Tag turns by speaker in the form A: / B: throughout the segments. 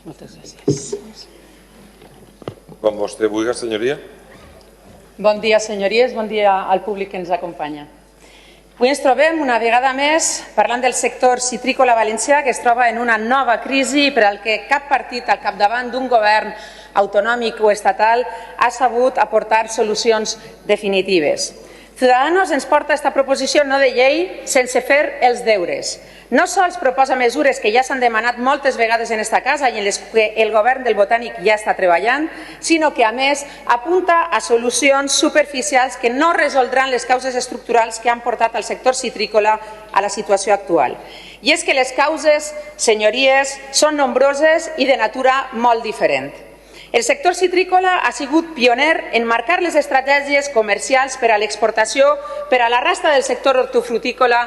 A: Moltes gràcies.
B: Com vostè vulgui, senyoria.
A: Bon dia, senyories, bon dia al públic que ens acompanya. Avui ens trobem una vegada més parlant del sector citrícola valencià, que es troba en una nova crisi per al que cap partit al capdavant d'un govern autonòmic o estatal ha sabut aportar solucions definitives. Ciudadanos ens porta aquesta proposició no de llei sense fer els deures. No sols proposa mesures que ja s'han demanat moltes vegades en aquesta casa i en les que el govern del Botànic ja està treballant, sinó que, a més, apunta a solucions superficials que no resoldran les causes estructurals que han portat al sector citrícola a la situació actual. I és que les causes, senyories, són nombroses i de natura molt diferent. El sector citrícola ha sigut pioner en marcar les estratègies comercials per a l'exportació per a la resta del sector hortofrutícola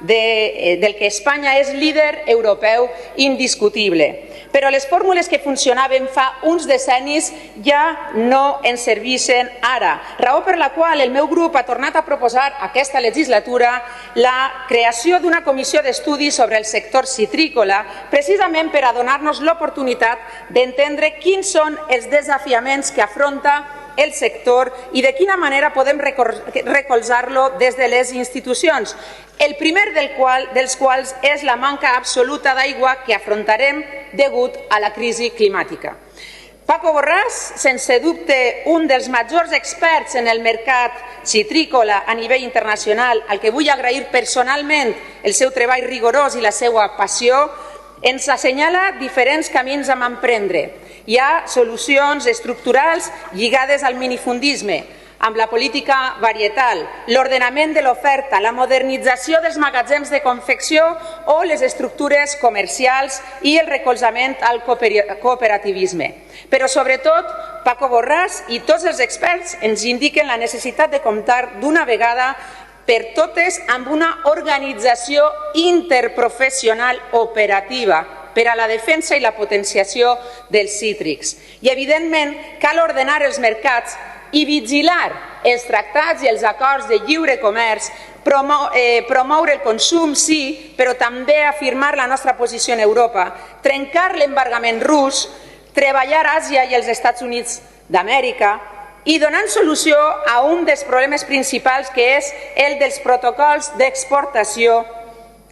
A: del que Espanya és líder europeu indiscutible. Però les fórmules que funcionaven fa uns decennis ja no ens serveixen ara, raó per la qual el meu grup ha tornat a proposar aquesta legislatura la creació d'una comissió d'estudi sobre el sector citrícola, precisament per a donar-nos l'oportunitat d'entendre quins són els desafiaments que afronta el sector i de quina manera podem recolzar-lo des de les institucions. El primer dels quals és la manca absoluta d'aigua que afrontarem degut a la crisi climàtica. Paco Borràs, sense dubte un dels majors experts en el mercat citrícola a nivell internacional, al que vull agrair personalment el seu treball rigorós i la seva passió, ens assenyala diferents camins a emprendre. Hi ha solucions estructurals lligades al minifundisme, amb la política varietal, l'ordenament de l'oferta, la modernització dels magatzems de confecció o les estructures comercials i el recolzament al cooperativisme. Però, sobretot, Paco Borràs i tots els experts ens indiquen la necessitat de comptar d'una vegada per totes amb una organització interprofessional operativa per a la defensa i la potenciació dels cítrics. I, evidentment, cal ordenar els mercats i vigilar els tractats i els acords de lliure comerç, promoure el consum, sí, però també afirmar la nostra posició en Europa, trencar l'embargament rus, treballar a Àsia i els Estats Units d'Amèrica i donant solució a un dels problemes principals, que és el dels protocols d'exportació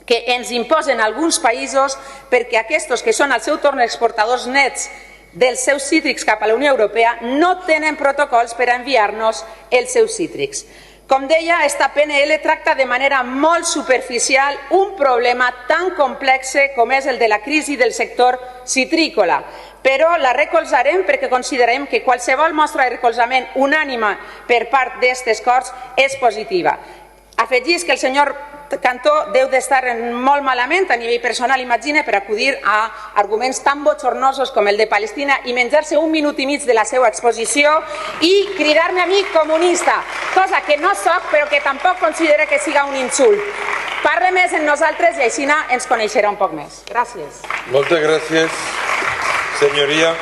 A: que ens imposen alguns països perquè aquests, que són al seu torn exportadors nets dels seus cítrics cap a la Unió Europea, no tenen protocols per a enviar-nos els seus cítrics. Com deia, esta PNL tracta de manera molt superficial un problema tan complex com és el de la crisi del sector citrícola, però la recolzarem perquè considerem que qualsevol mostra de recolzament unànime per part d'aquestes Corts és positiva. Afegís que el senyor Cantó deu d'estar molt malament a nivell personal, imagina, per acudir a arguments tan bochornosos com el de Palestina i menjar-se un minut i mig de la seva exposició i cridar-me a mi comunista, cosa que no soc però que tampoc considero que siga un insult. Parle més en nosaltres i així ens coneixerà un poc més. Gràcies.
B: Moltes gràcies, senyoria.